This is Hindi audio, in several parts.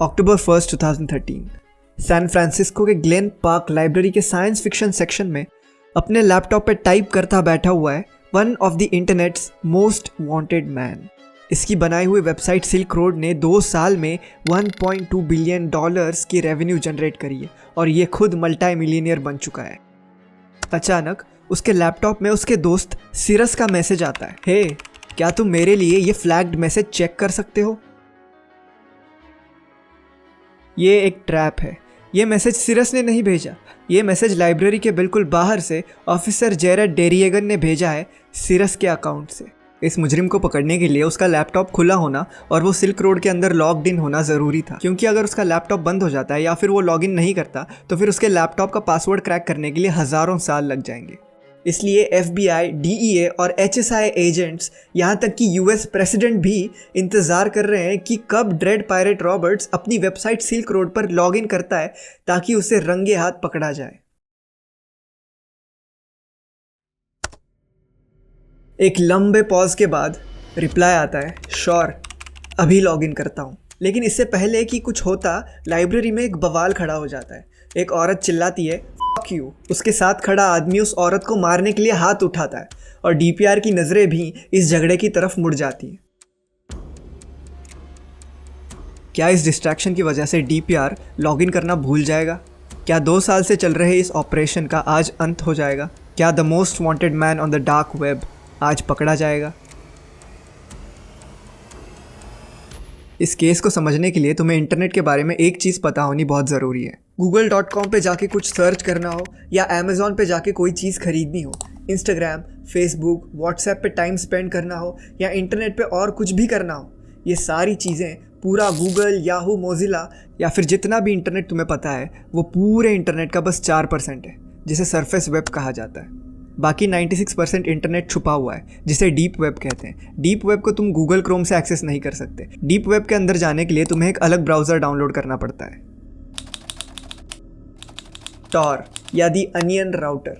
अक्टूबर 1, 2013 सैन फ्रांसिस्को के ग्लेन पार्क लाइब्रेरी के साइंस फिक्शन सेक्शन में अपने लैपटॉप पे टाइप करता बैठा हुआ है one of the internets most wanted man. इसकी बनाई हुई वेबसाइट सिल्क रोड ने 2 साल में $1.2 बिलियन की रेवेन्यू जनरेट करी है और ये खुद मल्टी मिलियनियर बन चुका है। अचानक उसके लैपटॉप में उसके दोस्त सिरस का मैसेज आता है, हे क्या तुम मेरे लिए ये फ्लैग्ड मैसेज चेक कर सकते हो? ये एक ट्रैप है। ये मैसेज सिरस ने नहीं भेजा, ये मैसेज लाइब्रेरी के बिल्कुल बाहर से ऑफिसर जेरेड डेरिएगन ने भेजा है सिरस के अकाउंट से। इस मुजरिम को पकड़ने के लिए उसका लैपटॉप खुला होना और वो सिल्क रोड के अंदर लॉग्ड इन होना ज़रूरी था, क्योंकि अगर उसका लैपटॉप बंद हो जाता है या फिर वो लॉगिन नहीं करता तो फिर उसके लैपटॉप का पासवर्ड क्रैक करने के लिए हज़ारों साल लग जाएंगे। इसलिए FBI, DEA और HSI एजेंट्स, यहाँ तक कि US प्रेसिडेंट भी इंतज़ार कर रहे हैं कि कब ड्रेड पायरेट रॉबर्ट्स अपनी वेबसाइट सिल्क रोड पर लॉगिन करता है ताकि उसे रंगे हाथ पकड़ा जाए। एक लंबे पॉज के बाद रिप्लाई आता है, श्योर अभी लॉगिन करता हूँ। लेकिन इससे पहले कि कुछ होता, लाइब्रेरी में एक बवाल खड़ा हो जाता है। एक औरत चिल्लाती है, फक यू। उसके साथ खड़ा आदमी उस औरत को मारने के लिए हाथ उठाता है और DPR की नज़रें भी इस झगड़े की तरफ मुड़ जाती हैं। क्या इस डिस्ट्रैक्शन की वजह से DPR लॉगिन करना भूल जाएगा? क्या 2 साल से चल रहे इस ऑपरेशन का आज अंत हो जाएगा? क्या the most wanted man on the dark web आज पकड़ा जाएगा? इस केस को समझने के लिए तुम्हें इंटरनेट के बारे में एक चीज़ पता होनी बहुत ज़रूरी है। google.com पे जाके कुछ सर्च करना हो या Amazon पे जाके कोई चीज़ खरीदनी हो, Instagram, Facebook, WhatsApp पे टाइम स्पेंड करना हो या इंटरनेट पे और कुछ भी करना हो, ये सारी चीज़ें पूरा गूगल, याहू, मोजिला या फिर जितना भी इंटरनेट तुम्हें पता है वो पूरे इंटरनेट का बस 4% है, जिसे सरफेस वेब कहा जाता है। बाकी 96% इंटरनेट छुपा हुआ है, जिसे डीप वेब कहते हैं। डीप वेब को तुम गूगल क्रोम से एक्सेस नहीं कर सकते। डीप वेब के अंदर जाने के लिए तुम्हें एक अलग ब्राउज़र डाउनलोड करना पड़ता है, टॉर या दी अनियन राउटर।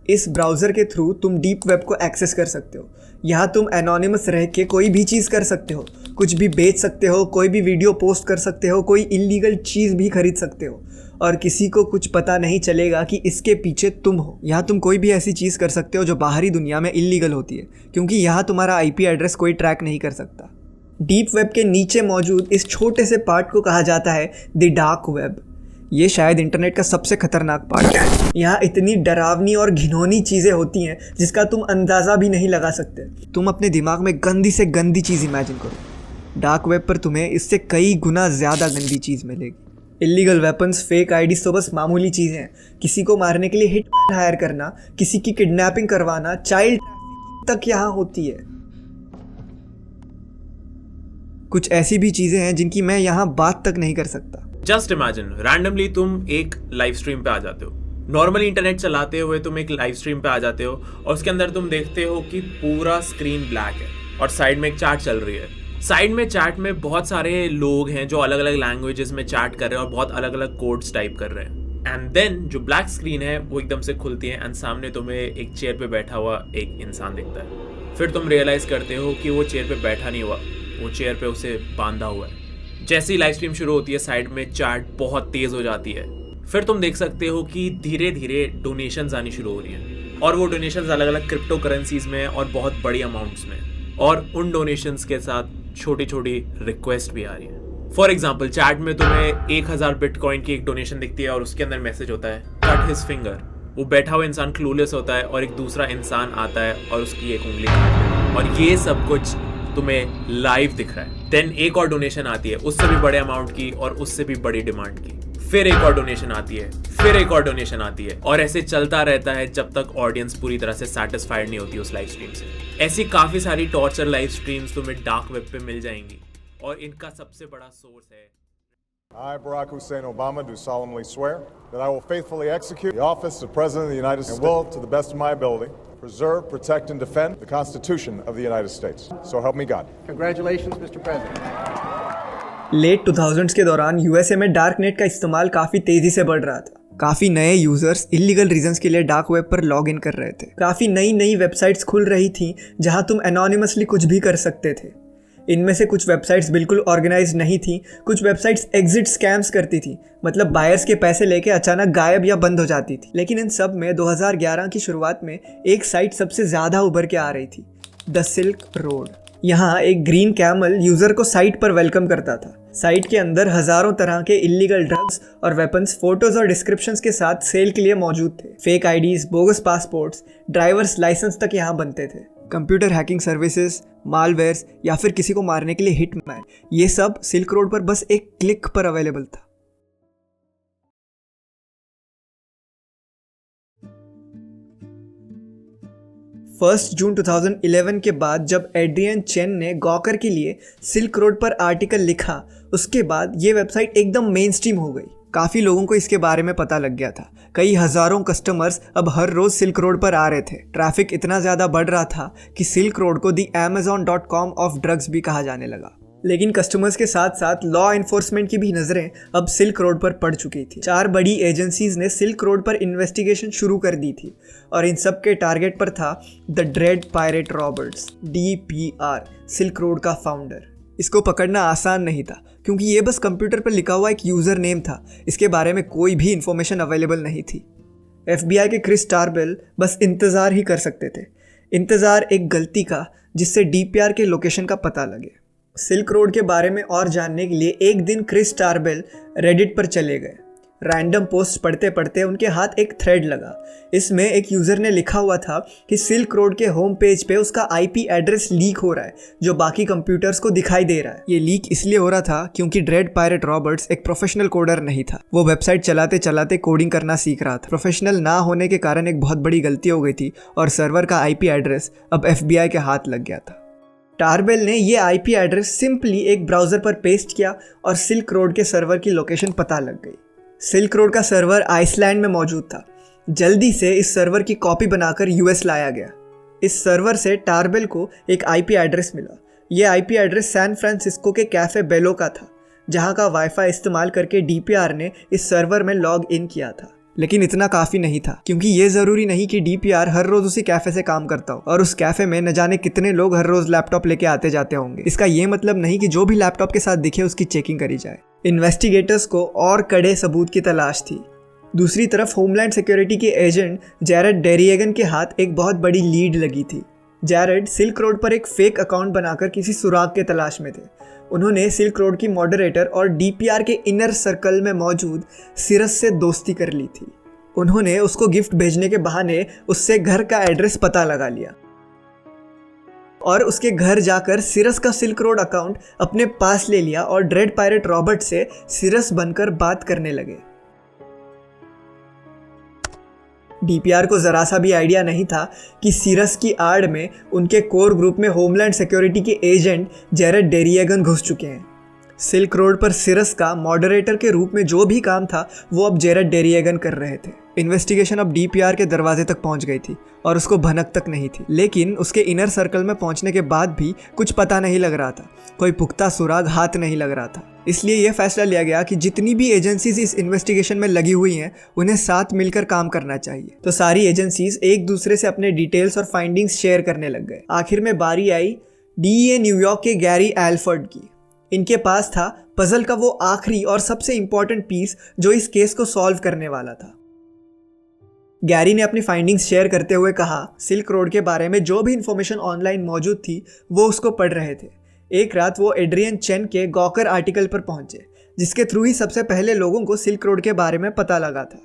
इस ब्राउज़र के थ्रू तुम डीप वेब को एक्सेस कर सकते हो। यहाँ तुम एनोनिमस रह के कोई भी चीज़ कर सकते हो, कुछ भी बेच सकते हो, कोई भी वीडियो पोस्ट कर सकते हो, कोई इलीगल चीज़ भी खरीद सकते हो और किसी को कुछ पता नहीं चलेगा कि इसके पीछे तुम हो। यहाँ तुम कोई भी ऐसी चीज़ कर सकते हो जो बाहरी दुनिया में इलीगल होती है, क्योंकि यहाँ तुम्हारा IP एड्रेस कोई ट्रैक नहीं कर सकता। डीप वेब के नीचे मौजूद इस छोटे से पार्ट को कहा जाता है द डार्क वेब। ये शायद इंटरनेट का सबसे खतरनाक पार्ट है। यहाँ इतनी डरावनी और घिनौनी चीज़ें होती हैं जिसका तुम अंदाज़ा भी नहीं लगा सकते। तुम अपने दिमाग में गंदी से गंदी चीज़ इमेजिन करो, डार्क वेब पर तुम्हें इससे कई गुना ज़्यादा गंदी चीज़ मिलेगी। इलीगल वेपन्स, फेक IDs तो बस मामूली चीज़ें हैं। किसी को मारने के लिए हिटमैन हायर करना, किसी की किडनैपिंग करवाना, चाइल्ड तक यहाँ होती है। कुछ ऐसी भी चीज़ें हैं जिनकी मैं यहाँ बात तक नहीं कर सकता। जस्ट इमेजिन, रैंडमली तुम एक लाइव स्ट्रीम पे आ जाते हो। नॉर्मली इंटरनेट चलाते हुए तुम एक लाइव स्ट्रीम पे आ जाते हो और उसके अंदर तुम देखते हो कि पूरा स्क्रीन ब्लैक है और साइड में एक चैट चल रही है। साइड में चैट में बहुत सारे लोग हैं जो अलग अलग लैंग्वेजेस में चैट कर रहे हैं और बहुत अलग अलग कोड्स टाइप कर रहे हैं। एंड देन जो ब्लैक स्क्रीन है वो एकदम से खुलती है एंड सामने तुम्हें एक चेयर पे बैठा हुआ एक इंसान दिखता है। फिर तुम रियलाइज करते हो कि वो चेयर पे बैठा नहीं हुआ, वो चेयर पे उसे बांधा हुआ है। जैसे ही लाइव स्ट्रीम शुरू होती है, साइड में चैट बहुत तेज हो जाती है। फिर तुम देख सकते हो कि धीरे धीरे डोनेशंस आनी शुरू हो रही हैं और वो डोनेशंस अलग अलग क्रिप्टो करेंसीज में और बहुत बड़ी अमाउंट्स में, और उन डोनेशंस के साथ छोटी छोटी रिक्वेस्ट भी आ रही है। फॉर एग्जाम्पल, चैट में तुम्हें 1000 बिटकॉइन की एक डोनेशन दिखती है और उसके अंदर मैसेज होता है कट हिज फिंगर। वो बैठा हुआ इंसान क्लूलेस होता है और एक दूसरा इंसान आता है और उसकी एक उंगली काटता है, और ये सब कुछ तुम्हें लाइव दिख रहा है। देन एक और डोनेशन आती है उससे भी बड़े अमाउंट की और उससे भी बड़ी डिमांड की। फिर एक और डोनेशन आती है, फिर एक और डोनेशन आती है, और ऐसे चलता रहता है जब तक ऑडियंस पूरी तरह से सैटिस्फाइड नहीं होती उस लाइव स्ट्रीम से। ऐसी काफी सारी टॉर्चर लाइव स्ट्रीम्स तुम्हें डार्क वेब पे मिल जाएंगी और इनका सबसे बड़ा सोर्स है। I, Barack Hussein Obama, do solemnly swear that I will faithfully execute the office of President of the United States and will, to the best of my ability, preserve, protect, and defend the Constitution of the United States. So help me God. Congratulations, Mr. President. Late 2000s के दौरान USA में डार्क नेट का इस्तेमाल काफ़ी तेज़ी से बढ़ रहा था। काफ़ी नए यूज़र्स इलीगल रीजंस के लिए डार्क वेब पर लॉग इन कर रहे थे। काफ़ी नई नई वेबसाइट्स खुल रही थी जहां तुम एनोनिमसली कुछ भी कर सकते थे। इनमें से कुछ वेबसाइट्स बिल्कुल ऑर्गेनाइज नहीं थी, कुछ वेबसाइट्स एग्जिट स्कैम्स करती थी, मतलब बायर्स के पैसे लेके अचानक गायब या बंद हो जाती थी। लेकिन इन सब में 2011 की शुरुआत में एक साइट सबसे ज़्यादा उभर के आ रही थी, द सिल्क रोड। यहाँ एक ग्रीन कैमल यूज़र को साइट पर वेलकम करता था। साइट के अंदर हज़ारों तरह के इलीगल ड्रग्स और वेपन्स फोटोज और डिस्क्रिप्शंस के साथ सेल के लिए मौजूद थे। Fake IDs, bogus passports, drivers licence तक यहाँ बनते थे। कंप्यूटर हैकिंग सर्विसेज, मालवेयर्स या फिर किसी को मारने के लिए हिटमैन, ये सब सिल्क रोड पर बस एक क्लिक पर अवेलेबल था। फर्स्ट जून 2011 के बाद जब एड्रियन चेन ने गॉकर के लिए सिल्क रोड पर आर्टिकल लिखा, उसके बाद ये वेबसाइट एकदम मेन स्ट्रीम हो गई। काफ़ी लोगों को इसके बारे में पता लग गया था। कई हज़ारों कस्टमर्स अब हर रोज़ सिल्क रोड पर आ रहे थे। ट्रैफिक इतना ज़्यादा बढ़ रहा था कि सिल्क रोड को दी Amazon.com ऑफ ड्रग्स भी कहा जाने लगा। लेकिन कस्टमर्स के साथ साथ लॉ एनफोर्समेंट की भी नज़रें अब सिल्क रोड पर पड़ चुकी थी। 4 बड़ी एजेंसीज ने सिल्क रोड पर इन्वेस्टिगेशन शुरू कर दी थी और इन सब के टारगेट पर था the dread Pirate Roberts, DPR, silk road का फाउंडर। इसको पकड़ना आसान नहीं था क्योंकि ये बस कंप्यूटर पर लिखा हुआ एक यूज़र नेम था। इसके बारे में कोई भी इंफॉर्मेशन अवेलेबल नहीं थी। FBI के क्रिस टारबेल बस इंतज़ार ही कर सकते थे, इंतज़ार एक गलती का जिससे DPR के लोकेशन का पता लगे। सिल्क रोड के बारे में और जानने के लिए एक दिन क्रिस टारबेल रेडिट पर चले गए। रैंडम पोस्ट पढ़ते पढ़ते उनके हाथ एक थ्रेड लगा। इसमें एक यूज़र ने लिखा हुआ था कि सिल्क रोड के होम पेज पे उसका IP एड्रेस लीक हो रहा है जो बाकी कंप्यूटर्स को दिखाई दे रहा है। ये लीक इसलिए हो रहा था क्योंकि ड्रेड पायरेट रॉबर्ट्स एक प्रोफेशनल कोडर नहीं था। वो वेबसाइट चलाते चलाते कोडिंग करना सीख रहा था। प्रोफेशनल ना होने के कारण एक बहुत बड़ी गलती हो गई थी और सर्वर का IP एड्रेस अब FBI के हाथ लग गया था। टारबेल ने ये IP एड्रेस सिंपली एक ब्राउज़र पर पेस्ट किया और सिल्क रोड के सर्वर की लोकेशन पता लग गई। सिल्क रोड का सर्वर आइसलैंड में मौजूद था। जल्दी से इस सर्वर की कॉपी बनाकर US लाया गया। इस सर्वर से टारबेल को एक IP एड्रेस मिला। ये IP एड्रेस सैन फ्रांसिस्को के कैफ़े बेलो का था, जहाँ का वाईफाई इस्तेमाल करके DPR ने इस सर्वर में लॉग इन किया था। लेकिन इतना काफ़ी नहीं था क्योंकि ये ज़रूरी नहीं कि DPR हर रोज़ उसी कैफ़े से काम करता हो और उस कैफ़े में न जाने कितने लोग हर रोज़ लैपटॉप लेके आते जाते होंगे। इसका ये मतलब नहीं कि जो भी लैपटॉप के साथ दिखे उसकी चेकिंग करी जाए। इन्वेस्टिगेटर्स को और कड़े सबूत की तलाश थी। दूसरी तरफ होमलैंड सिक्योरिटी के एजेंट जैरेड डेरिएगन के हाथ एक बहुत बड़ी लीड लगी थी। जैरेड सिल्क रोड पर एक फेक अकाउंट बनाकर किसी सुराग के तलाश में थे। उन्होंने सिल्क रोड की मॉडरेटर और DPR के इनर सर्कल में मौजूद सिरस से दोस्ती कर ली थी। उन्होंने उसको गिफ्ट भेजने के बहाने उससे घर का एड्रेस पता लगा लिया और उसके घर जाकर सिरस का सिल्क रोड अकाउंट अपने पास ले लिया और ड्रेड पायरेट रॉबर्ट से सिरस बनकर बात करने लगे। DPR को ज़रा सा भी आइडिया नहीं था कि सिरस की आड़ में उनके कोर ग्रुप में होमलैंड सिक्योरिटी के एजेंट जैरेड डेरिएगन घुस चुके हैं। सिल्क रोड पर सिरस का मॉडरेटर के रूप में जो भी काम था वो अब जैरेड डेरिएगन कर रहे थे। इन्वेस्टिगेशन अब DPR के दरवाजे तक पहुंच गई थी और उसको भनक तक नहीं थी। लेकिन उसके इनर सर्कल में पहुंचने के बाद भी कुछ पता नहीं लग रहा था, कोई पुख्ता सुराग हाथ नहीं लग रहा था। इसलिए यह फैसला लिया गया कि जितनी भी एजेंसीज इस इन्वेस्टिगेशन में लगी हुई हैं उन्हें साथ मिलकर काम करना चाहिए। तो सारी एजेंसीज एक दूसरे से अपने डिटेल्स और फाइंडिंग्स शेयर करने लग गए। आखिर में बारी आई DEA न्यूयॉर्क के गैरी एल्फर्ड की। इनके पास था पजल का वो आखिरी और सबसे इंपॉर्टेंट पीस जो इस केस को सॉल्व करने वाला था। गैरी ने अपनी फाइंडिंग्स शेयर करते हुए कहा, सिल्क रोड के बारे में जो भी इंफॉर्मेशन ऑनलाइन मौजूद थी वो उसको पढ़ रहे थे। एक रात वो एड्रियन चेन के गॉकर आर्टिकल पर पहुंचे जिसके थ्रू ही सबसे पहले लोगों को सिल्क रोड के बारे में पता लगा था।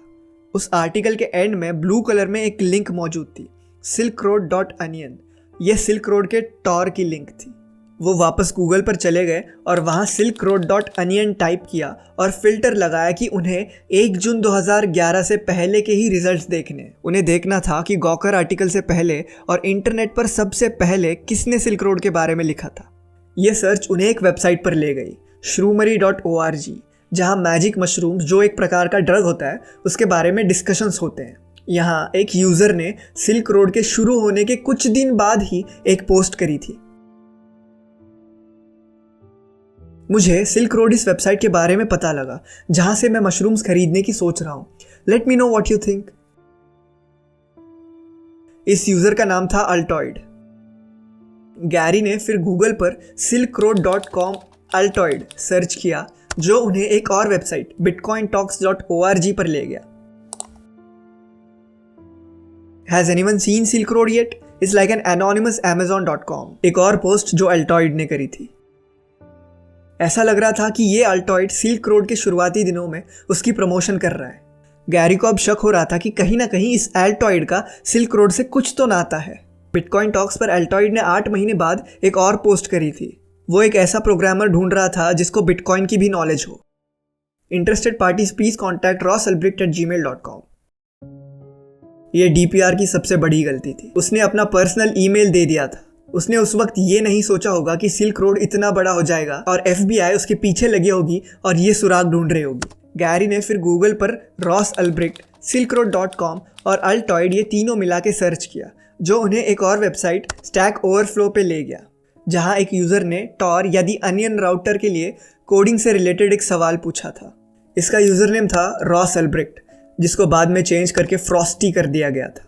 उस आर्टिकल के एंड में ब्लू कलर में एक लिंक मौजूद थी, silkroad.onion। यह सिल्क रोड के टॉर की लिंक थी। वो वापस गूगल पर चले गए और वहाँ silkroad.onion टाइप किया और फिल्टर लगाया कि उन्हें 1 जून 2011 से पहले के ही रिजल्ट्स देखने। उन्हें देखना था कि गॉकर आर्टिकल से पहले और इंटरनेट पर सबसे पहले किसने सिल्क रोड के बारे में लिखा था। ये सर्च उन्हें एक वेबसाइट पर ले गई, shroomery.org, जहाँ मैजिक मशरूम्स जो एक प्रकार का ड्रग होता है उसके बारे में डिस्कशंस होते हैं। यहाँ एक यूज़र ने सिल्क रोड के शुरू होने के कुछ दिन बाद ही एक पोस्ट करी थी, मुझे सिल्क रोड इस वेबसाइट के बारे में पता लगा जहां से मैं मशरूम्स खरीदने की सोच रहा हूं। Let me know what you think. इस यूजर का नाम था अल्टॉइड। गैरी ने फिर गूगल पर silkroad.com अल्टॉइड सर्च किया, जो उन्हें एक और वेबसाइट bitcointalks.org पर ले गया। Has anyone seen Silk Road yet? It's like an anonymous Amazon.com। एक और पोस्ट जो अल्टॉइड ने करी थी। ऐसा लग रहा था कि ये अल्टॉइड सिल्क रोड के शुरुआती दिनों में उसकी प्रमोशन कर रहा है। गैरी को अब शक हो रहा था कि कहीं ना कहीं इस अल्टॉइड का सिल्क रोड से कुछ तो नाता है। बिटकॉइन टॉक्स पर अल्टॉइड ने 8 महीने बाद एक और पोस्ट करी थी। वो एक ऐसा प्रोग्रामर ढूंढ रहा था जिसको बिटकॉइन की भी नॉलेज हो। Interested parties please contact rossalbricht@gmail.com। ये DPR की सबसे बड़ी गलती थी। उसने अपना पर्सनल ईमेल दे दिया था। उसने उस वक्त ये नहीं सोचा होगा कि सिल्क रोड इतना बड़ा हो जाएगा और FBI उसके पीछे लगी होगी और ये सुराग ढूंढ रही होगी। गैरी ने फिर गूगल पर रॉस अल्ब्रिक्ट, silkroad.com और अल्टॉइड ये तीनों मिला के सर्च किया, जो उन्हें एक और वेबसाइट स्टैक ओवरफ्लो पे ले गया, जहां एक यूजर ने टॉर या दी अनियन राउटर के लिए कोडिंग से रिलेटेड एक सवाल पूछा था। इसका यूजर नेम था रॉस अल्ब्रिक्ट, जिसको बाद में चेंज करके फ्रॉस्टी कर दिया गया था।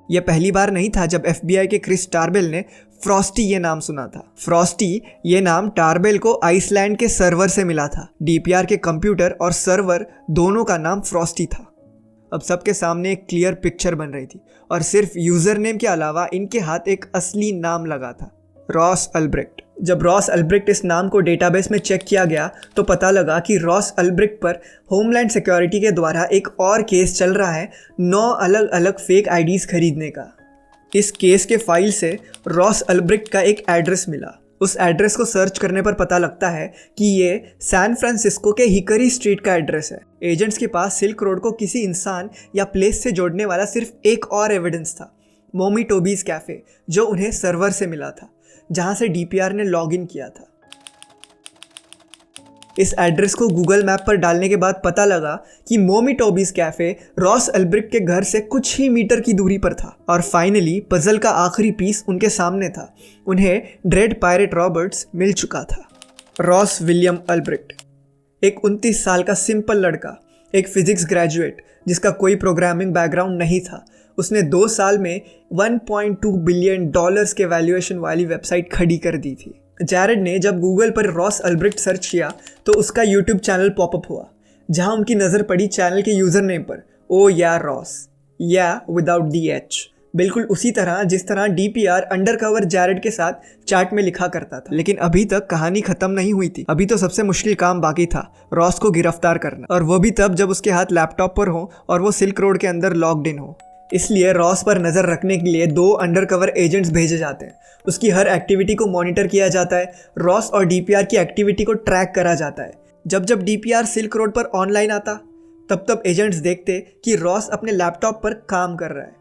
यह पहली बार नहीं था जब FBI के क्रिस टारबेल ने फ्रॉस्टी ये नाम सुना था। फ्रॉस्टी ये नाम टारबेल को आइसलैंड के सर्वर से मिला था। DPR के कंप्यूटर और सर्वर दोनों का नाम फ्रॉस्टी था। अब सबके सामने एक क्लियर पिक्चर बन रही थी और सिर्फ यूजर नेम के अलावा इनके हाथ एक असली नाम लगा था, रॉस अल्ब्रिक्ट। जब रॉस अल्ब्रिक्ट इस नाम को डेटाबेस में चेक किया गया तो पता लगा कि रॉस अल्ब्रिक्ट पर होमलैंड सिक्योरिटी के द्वारा एक और केस चल रहा है 9 अलग अलग फेक आईडीज खरीदने का। इस केस के फाइल से रॉस अल्ब्रिक्ट का एक एड्रेस मिला। उस एड्रेस को सर्च करने पर पता लगता है कि ये सैन फ्रांसिस्को के हिकरी स्ट्रीट का एड्रेस है। एजेंट्स के पास सिल्क रोड को किसी इंसान या प्लेस से जोड़ने वाला सिर्फ एक और एविडेंस था, मोमी टोबीज कैफे, जो उन्हें सर्वर से मिला था, जहां से DPR ने लॉगिन किया था। इस एड्रेस को गूगल मैप पर डालने के बाद पता लगा कि मोमी टोबीज कैफे रॉस अल्ब्रिक्ट के घर से कुछ ही मीटर की दूरी पर था। और फाइनली पजल का आखिरी पीस उनके सामने था। उन्हें ड्रेड पायरेट रॉबर्ट्स मिल चुका था। रॉस विलियम अल्ब्रिक्ट, एक 29 साल का सिंपल लड़का, एक फिजिक्स ग्रेजुएट जिसका कोई प्रोग्रामिंग बैकग्राउंड नहीं था। उसने 2 साल में $1.2 बिलियन के वैल्यूएशन वाली वेबसाइट खड़ी कर दी थी। जैरेड ने जब गूगल पर रॉस अल्ब्रिक्ट सर्च किया तो उसका यूट्यूब चैनल पॉपअप हुआ, जहां उनकी नज़र पड़ी चैनल के यूज़र नेम पर, ओ या रॉस, या विदाउट दी एच, बिल्कुल उसी तरह जिस तरह DPR अंडरकवर जैरेड के साथ चैट में लिखा करता था। लेकिन अभी तक कहानी खत्म नहीं हुई थी। अभी तो सबसे मुश्किल काम बाकी था, रॉस को गिरफ्तार करना, और वो भी तब जब उसके हाथ लैपटॉप पर हो और वो सिल्क रोड के अंदर लॉक्ड इन हो। इसलिए रॉस पर नज़र रखने के लिए 2 अंडरकवर एजेंट्स भेजे जाते हैं। उसकी हर एक्टिविटी को मॉनिटर किया जाता है। रॉस और DPR की एक्टिविटी को ट्रैक करा जाता है। जब जब DPR सिल्क रोड पर ऑनलाइन आता तब तब एजेंट्स देखते कि रॉस अपने लैपटॉप पर काम कर रहा है।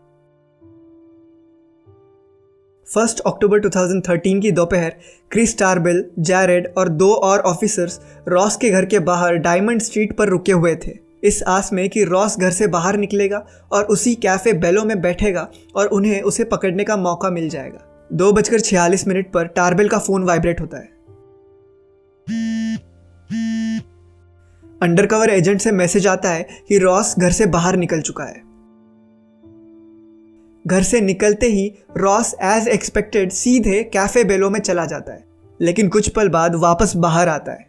1 अक्टूबर 2013 की दोपहर क्रिस टारबेल, जैरेड और 2 और ऑफिसर्स रॉस के घर के बाहर डायमंड स्ट्रीट पर रुके हुए थे, इस आस में कि रॉस घर से बाहर निकलेगा और उसी कैफे बेलो में बैठेगा और उन्हें उसे पकड़ने का मौका मिल जाएगा। 2:46 पर टारबेल का फोन वाइब्रेट होता है। अंडरकवर एजेंट से मैसेज आता है कि रॉस घर से बाहर निकल चुका है। घर से निकलते ही रॉस एज एक्सपेक्टेड सीधे कैफे बेलो में चला जाता है, लेकिन कुछ पल बाद वापस बाहर आता है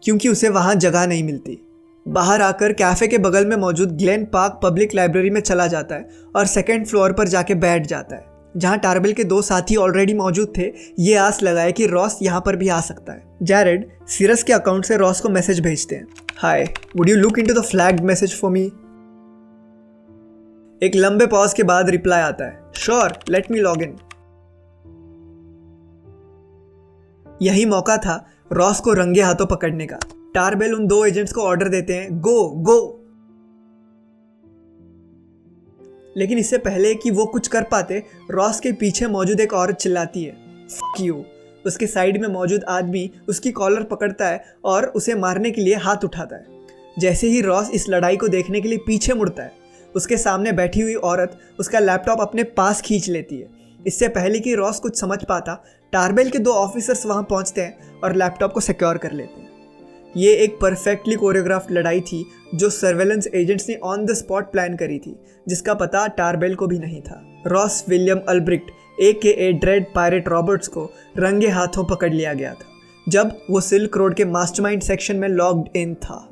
क्योंकि उसे वहां जगह नहीं मिलती। बाहर आकर कैफे के बगल में मौजूद ग्लेन पार्क पब्लिक लाइब्रेरी में चला जाता है और 2nd फ्लोर पर जाके बैठ जाता है, जहां टारबेल के 2 साथी ऑलरेडी मौजूद थे। ये आस लगाए कि रॉस यहां पर भी आ सकता है। जैरेड सिरस के अकाउंट से रॉस को मैसेज भेजते हैं, hi, would you look into the flagged message for me. एक लंबे पॉज के बाद रिप्लाई आता है, sure, let me log in. यही मौका था रॉस को रंगे हाथों पकड़ने का। टारबेल उन 2 एजेंट्स को ऑर्डर देते हैं, गो गो। लेकिन इससे पहले कि वो कुछ कर पाते, रॉस के पीछे मौजूद एक औरत चिल्लाती है, फक यू। उसके साइड में मौजूद आदमी उसकी कॉलर पकड़ता है और उसे मारने के लिए हाथ उठाता है। जैसे ही रॉस इस लड़ाई को देखने के लिए पीछे मुड़ता है, उसके सामने बैठी हुई औरत उसका लैपटॉप अपने पास खींच लेती है। इससे पहले कि रॉस कुछ समझ पाता, टारबेल के 2 ऑफिसर्स वहां पहुंचते हैं और लैपटॉप को सिक्योर कर लेते हैं। ये एक परफेक्टली कोरियोग्राफ्ड लड़ाई थी जो सर्वेलेंस एजेंट्स ने ऑन द स्पॉट प्लान करी थी, जिसका पता टारबेल को भी नहीं था। Ross William Ulbricht AKA Dread Pirate Roberts को रंगे हाथों पकड़ लिया गया था जब वो सिल्क रोड के मास्टरमाइंड सेक्शन में लॉक्ड इन था।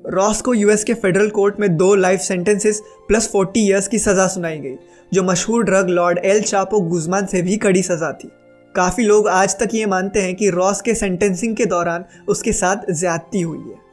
रॉस को यूएस के फेडरल कोर्ट में 2 लाइफ सेंटेंसेस प्लस 40 इयर्स की सज़ा सुनाई गई, जो मशहूर drug Lord El Chapo Guzman से भी कड़ी सज़ा थी। काफ़ी लोग आज तक ये मानते हैं कि रॉस के सेंटेंसिंग के दौरान उसके साथ ज़्यादती हुई है।